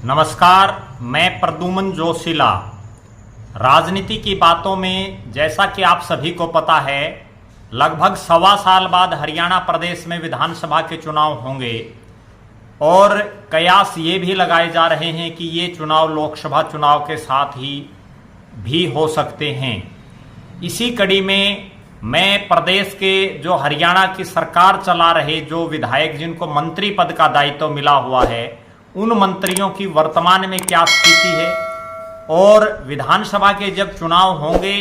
नमस्कार, मैं प्रद्युमन जोशीला। राजनीति की बातों में जैसा कि आप सभी को पता है, लगभग 1.25 साल बाद हरियाणा प्रदेश में विधानसभा के चुनाव होंगे और कयास ये भी लगाए जा रहे हैं कि ये चुनाव लोकसभा चुनाव के साथ ही भी हो सकते हैं। इसी कड़ी में मैं प्रदेश के जो हरियाणा की सरकार चला रहे जो विधायक जिनको मंत्री पद का दायित्व मिला हुआ है, उन मंत्रियों की वर्तमान में क्या स्थिति है और विधानसभा के जब चुनाव होंगे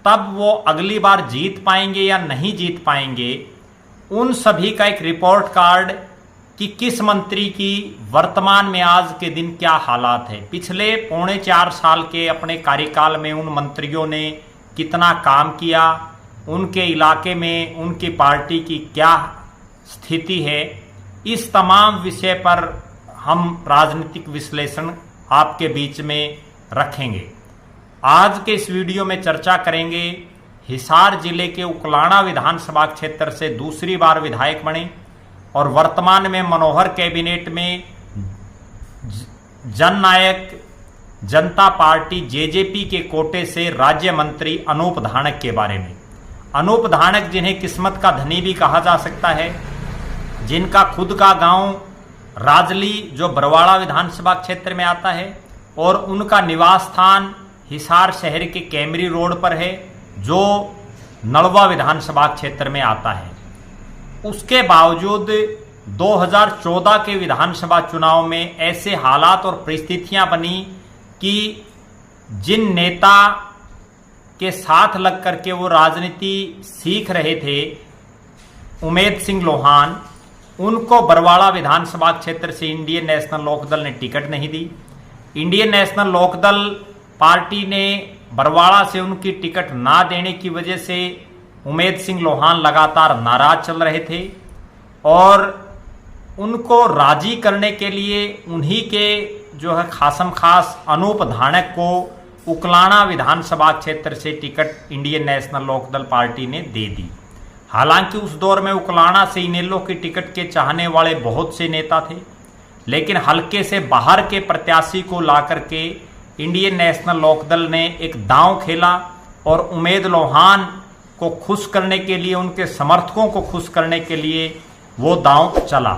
तब वो अगली बार जीत पाएंगे या नहीं जीत पाएंगे, उन सभी का एक रिपोर्ट कार्ड कि किस मंत्री की वर्तमान में आज के दिन क्या हालात है। पिछले 3.25 साल के अपने कार्यकाल में उन मंत्रियों ने कितना काम किया, उनके इलाके में उनकी पार्टी की क्या स्थिति है, इस तमाम विषय पर हम राजनीतिक विश्लेषण आपके बीच में रखेंगे। आज के इस वीडियो में चर्चा करेंगे हिसार जिले के उकलाना विधानसभा क्षेत्र से दूसरी बार विधायक बने और वर्तमान में मनोहर कैबिनेट में जननायक जनता पार्टी जेजेपी के कोटे से राज्य मंत्री अनूप धानक के बारे में। अनूप धानक जिन्हें किस्मत का धनी भी कहा जा सकता है, जिनका खुद का गांव राजली जो बरवाड़ा विधानसभा क्षेत्र में आता है और उनका निवास स्थान हिसार शहर के कैमरी रोड पर है जो नलवा विधानसभा क्षेत्र में आता है। उसके बावजूद 2014 के विधानसभा चुनाव में ऐसे हालात और परिस्थितियां बनी कि जिन नेता के साथ लग करके वो राजनीति सीख रहे थे, उमेद सिंह लोहान, उनको बरवाड़ा विधानसभा क्षेत्र से इंडियन नेशनल लोकदल ने टिकट नहीं दी। इंडियन नेशनल लोकदल पार्टी ने बरवाड़ा से उनकी टिकट ना देने की वजह से उमेद सिंह लोहान लगातार नाराज चल रहे थे और उनको राजी करने के लिए उन्हीं के जो है खासम खास अनूप धानक को उकलाना विधानसभा क्षेत्र से ticket Indian National Lokdal party ने दे दी। हालांकि उस दौर में उकलाना से इनेलो की टिकट के चाहने वाले बहुत से नेता थे, लेकिन हल्के से बाहर के प्रत्याशी को लाकर के इंडियन नेशनल लोकदल ने एक दांव खेला और उमेद लोहान को खुश करने के लिए, उनके समर्थकों को खुश करने के लिए वो दांव चला।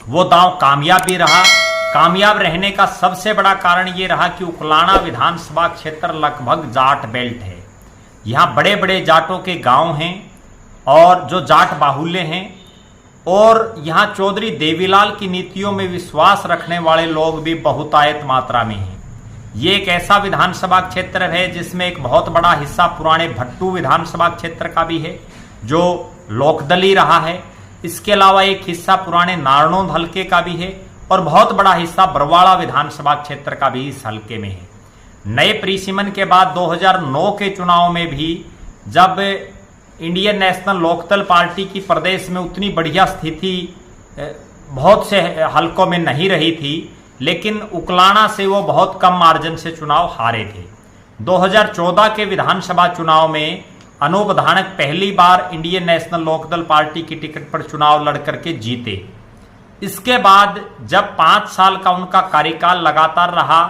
वो दांव कामयाब भी रहा। कामयाब रहने का सबसे बड़ा कारण ये रहा कि उकलाना विधानसभा क्षेत्र लगभग जाट बेल्ट है। यहाँ बड़े बड़े जाटों के गांव हैं और जो जाट बाहुल्य हैं और यहाँ चौधरी देवीलाल की नीतियों में विश्वास रखने वाले लोग भी बहुतायत मात्रा में हैं। ये एक ऐसा विधानसभा क्षेत्र है जिसमें एक बहुत बड़ा हिस्सा पुराने भट्टू विधानसभा क्षेत्र का भी है जो लोकदली रहा है। इसके अलावा एक हिस्सा पुराने नारनौंद हल्के का भी है और बहुत बड़ा हिस्सा बरवाड़ा विधानसभा क्षेत्र का भी इस हल्के में है। नए परिसीमन के बाद 2009 के चुनाव में भी जब इंडियन नेशनल लोकदल पार्टी की प्रदेश में उतनी बढ़िया स्थिति बहुत से हलकों में नहीं रही थी, लेकिन उकलाना से वो बहुत कम मार्जिन से चुनाव हारे थे। 2014 के विधानसभा चुनाव में अनूप धानक पहली बार इंडियन नेशनल लोकदल पार्टी की टिकट पर चुनाव लड़ करके जीते। इसके बाद जब 5 साल का उनका कार्यकाल लगातार रहा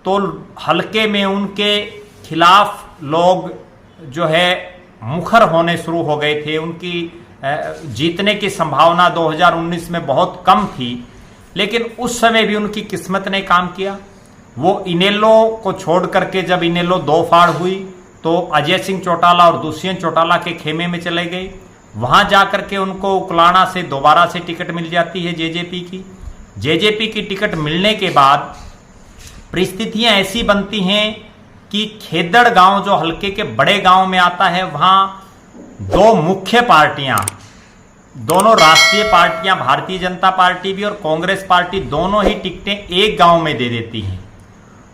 तो हल्के में उनके खिलाफ लोग जो है मुखर होने शुरू हो गए थे। उनकी जीतने की संभावना 2019 में बहुत कम थी, लेकिन उस समय भी उनकी किस्मत ने काम किया। वो इनेलो को छोड़ करके जब इनेलो दो फाड़ हुई तो अजय सिंह चौटाला और दुष्यंत चौटाला के खेमे में चले गए। वहां जाकर के उनको उकलाना से दोबारा से टिकट मिल जाती है जेजेपी की। जेजेपी की टिकट मिलने के बाद परिस्थितियां ऐसी बनती हैं कि खेदड़ गांव जो हल्के के बड़े गांव में आता है, वहां दो मुख्य पार्टियां, दोनों राष्ट्रीय पार्टियां, भारतीय जनता पार्टी भी और कांग्रेस पार्टी, दोनों ही टिकटें एक गांव में दे देती हैं।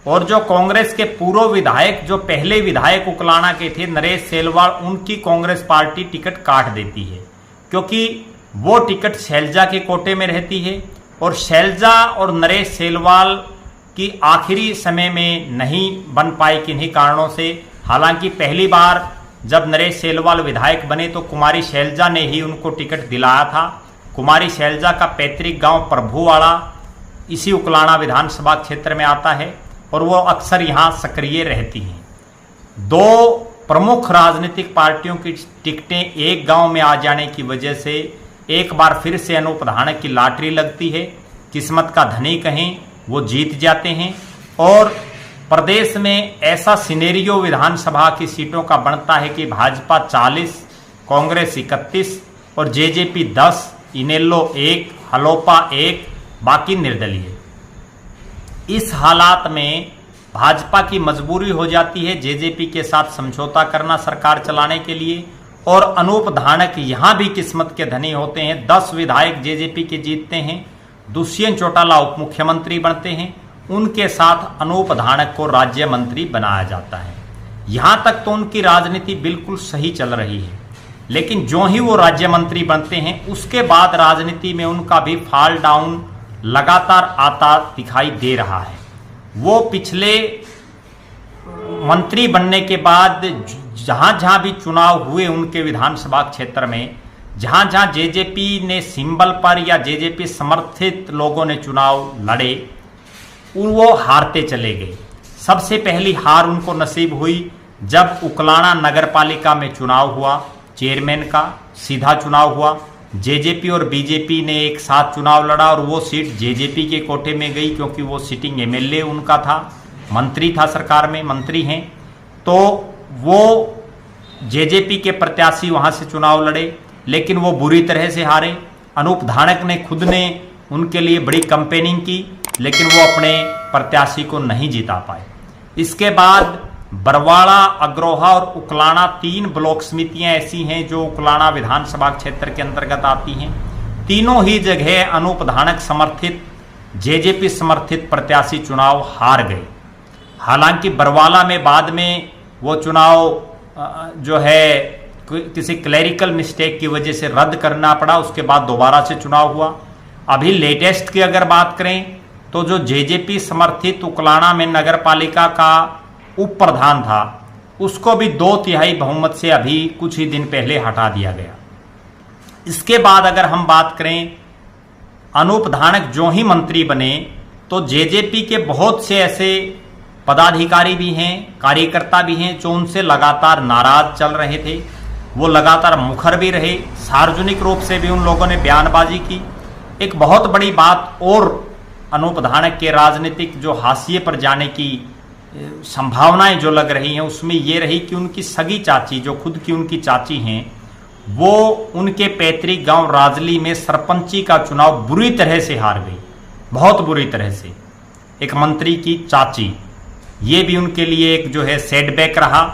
और जो कांग्रेस के पूर्व विधायक, जो पहले विधायक उकलाना के थे, नरेश सेलवाल, उनकी कांग्रेस पार्टी टिकट काट देती है क्योंकि वो टिकट शैलजा के कोटे में रहती है और शैलजा और नरेश सेलवाल की आखिरी समय में नहीं बन पाई किन्हीं कारणों से। हालांकि पहली बार जब नरेश सेलवाल विधायक बने तो कुमारी शैलजा ने ही उनको टिकट दिलाया था। कुमारी शैलजा का पैतृक गांव प्रभुवाड़ा इसी उकलाना विधानसभा क्षेत्र में आता है और वो अक्सर यहाँ सक्रिय रहती हैं। दो प्रमुख राजनीतिक पार्टियों की टिकटें एक गांव में आ जाने की वजह से एक बार फिर से अनूप धानक की लॉटरी लगती है। किस्मत का धनी कहें, वो जीत जाते हैं और प्रदेश में ऐसा सिनेरियो विधानसभा की सीटों का बनता है कि भाजपा 40, कांग्रेस 31 और जेजेपी 10, इनेलो 1, हलोपा 1, बाकी निर्दलीय। इस हालात में भाजपा की मजबूरी हो जाती है जेजेपी के साथ समझौता करना सरकार चलाने के लिए, और अनूप धानक यहां भी किस्मत के धनी होते हैं। 10 विधायक जेजेपी के जीतते हैं, दुष्यंत चौटाला उप मुख्यमंत्री बनते हैं, उनके साथ अनूप धानक को राज्य मंत्री बनाया जाता है। यहां तक तो उनकी राजनीति बिल्कुल सही चल रही है, लेकिन जो ही वो राज्य मंत्री बनते हैं उसके बाद राजनीति में उनका भी फॉल डाउन लगातार आता दिखाई दे रहा है। वो पिछले मंत्री बनने के बाद जहां जहां भी चुनाव हुए उनके विधानसभा क्षेत्र में, जहां जहां जेजेपी ने सिंबल पर या जेजेपी समर्थित लोगों ने चुनाव लड़े, वो हारते चले गए। सबसे पहली हार उनको नसीब हुई जब उकलाना नगर पालिका में चुनाव हुआ, चेयरमैन का सीधा चुनाव हुआ। जेजेपी और बीजेपी ने एक साथ चुनाव लड़ा और वो सीट जेजेपी के कोटे में गई, क्योंकि वो सिटिंग एमएलए उनका था, मंत्री था, सरकार में मंत्री हैं, तो वो जेजेपी के प्रत्याशी वहां से चुनाव लड़े, लेकिन वो बुरी तरह से हारे। अनूप धानक ने खुद ने उनके लिए बड़ी कैंपेनिंग की, लेकिन वो अपने प्रत्याशी को नहीं जिता पाए। इसके बाद बरवाड़ा, अग्रोहा और उकलाना 3 ब्लॉक समितियां ऐसी हैं जो उकलाना विधानसभा क्षेत्र के अंतर्गत आती हैं। तीनों ही जगह अनूप धानक समर्थित जेजेपी समर्थित प्रत्याशी चुनाव हार गए। हालांकि बरवाला में बाद में वो चुनाव जो है किसी क्लैरिकल मिस्टेक की वजह से रद्द करना पड़ा, उसके बाद दोबारा से चुनाव हुआ। अभी लेटेस्ट की अगर बात करें तो जो जेजेपी समर्थित उकलाना में नगर पालिका का उप प्रधान था, उसको भी 2/3 बहुमत से अभी कुछ ही दिन पहले हटा दिया गया। इसके बाद अगर हम बात करें, अनूप धानक जो ही मंत्री बने तो जेजेपी के बहुत से ऐसे पदाधिकारी भी हैं, कार्यकर्ता भी हैं जो उनसे लगातार नाराज चल रहे थे। वो लगातार मुखर भी रहे, सार्वजनिक रूप से भी उन लोगों ने बयानबाजी की। एक बहुत बड़ी बात और अनूप धानक के राजनीतिक जो हाशिए पर जाने की संभावनाएं जो लग रही हैं, उसमें ये रही कि उनकी सगी चाची, जो खुद की उनकी चाची हैं, वो उनके पैतृक गांव राजली में सरपंची का चुनाव बुरी तरह से हार गई, बहुत बुरी तरह से। एक मंत्री की चाची, ये भी उनके लिए एक जो है सेटबैक रहा।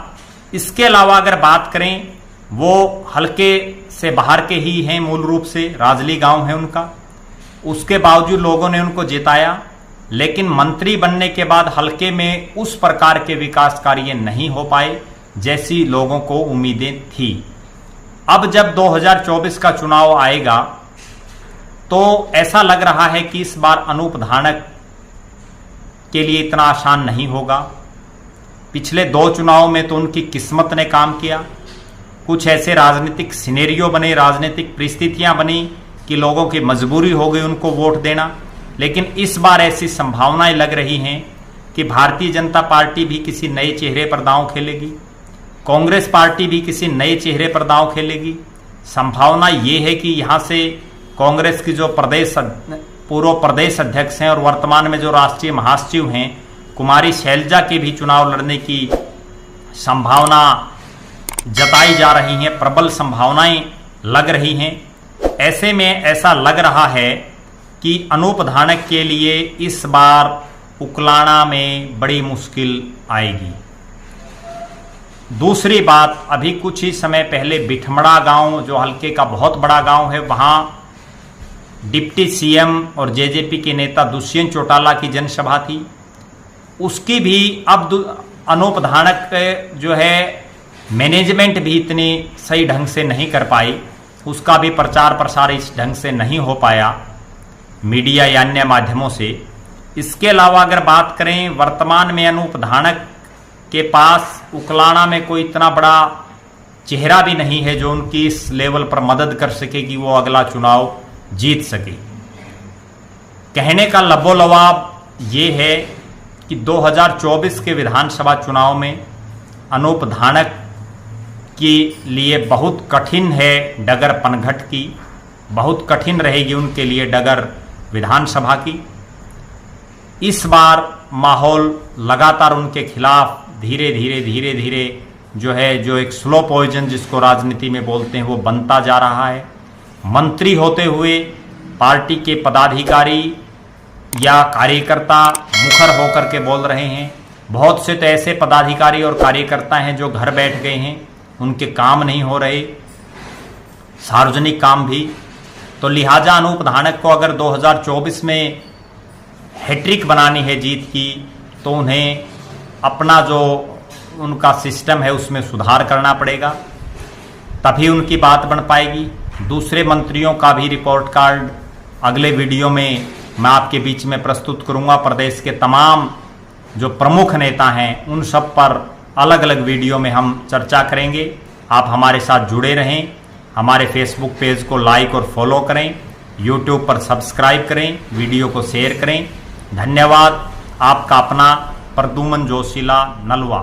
इसके अलावा अगर बात करें, वो हल्के से बाहर के ही हैं, मूल रूप से राजली गांव है उनका। उसके बावजूद लोगों ने उनको जिताया, लेकिन मंत्री बनने के बाद हल्के में उस प्रकार के विकास कार्य नहीं हो पाए जैसी लोगों को उम्मीदें थी। अब जब 2024 का चुनाव आएगा तो ऐसा लग रहा है कि इस बार अनूप धानक के लिए इतना आसान नहीं होगा। पिछले 2 चुनाव में तो उनकी किस्मत ने काम किया, कुछ ऐसे राजनीतिक सिनेरियो बने, राजनीतिक परिस्थितियां बनी कि लोगों की मजबूरी हो गई उनको वोट देना। लेकिन इस बार ऐसी संभावनाएं लग रही हैं कि भारतीय जनता पार्टी भी किसी नए चेहरे पर दांव खेलेगी, कांग्रेस पार्टी भी किसी नए चेहरे पर दांव खेलेगी। संभावना ये है कि यहाँ से कांग्रेस की जो पूर्व प्रदेश अध्यक्ष हैं और वर्तमान में जो राष्ट्रीय महासचिव हैं कुमारी शैलजा के भी चुनाव लड़ने की संभावना जताई जा रही हैं, प्रबल संभावनाएं लग रही हैं। ऐसे में ऐसा लग रहा है कि अनूप धानक के लिए इस बार उकलाना में बड़ी मुश्किल आएगी। दूसरी बात, अभी कुछ ही समय पहले बिठमड़ा गांव जो हल्के का बहुत बड़ा गांव है, वहां डिप्टी सीएम और जेजेपी के नेता दुष्यंत चौटाला की जनसभा थी। उसकी भी अब अनूप धानक जो है मैनेजमेंट भी इतनी सही ढंग से नहीं कर पाई, उसका भी प्रचार प्रसार इस ढंग से नहीं हो पाया मीडिया या अन्य माध्यमों से। इसके अलावा अगर बात करें, वर्तमान में अनूप धानक के पास उकलाना में कोई इतना बड़ा चेहरा भी नहीं है जो उनकी इस लेवल पर मदद कर सके कि वो अगला चुनाव जीत सके। कहने का लबोलवाब ये है कि 2024 के विधानसभा चुनाव में अनूप धानक के लिए बहुत कठिन है डगर पनघट की, बहुत कठिन रहेगी उनके लिए डगर विधानसभा की। इस बार माहौल लगातार उनके खिलाफ धीरे धीरे जो एक स्लो पॉइजन जिसको राजनीति में बोलते हैं वो बनता जा रहा है। मंत्री होते हुए पार्टी के पदाधिकारी या कार्यकर्ता मुखर होकर के बोल रहे हैं। बहुत से तो ऐसे पदाधिकारी और कार्यकर्ता हैं जो घर बैठ गए हैं, उनके काम नहीं हो रहे, सार्वजनिक काम भी। तो लिहाजा अनूप धानक को अगर 2024 में हैट्रिक बनानी है जीत की, तो उन्हें अपना जो उनका सिस्टम है उसमें सुधार करना पड़ेगा, तभी उनकी बात बन पाएगी। दूसरे मंत्रियों का भी रिपोर्ट कार्ड अगले वीडियो में मैं आपके बीच में प्रस्तुत करूंगा। प्रदेश के तमाम जो प्रमुख नेता हैं उन सब पर अलग अलग वीडियो में हम चर्चा करेंगे। आप हमारे साथ जुड़े रहें, हमारे फेसबुक पेज को लाइक और फॉलो करें, यूट्यूब पर सब्सक्राइब करें, वीडियो को शेयर करें। धन्यवाद। आपका अपना प्रद्युमन जोशीला, नलवा।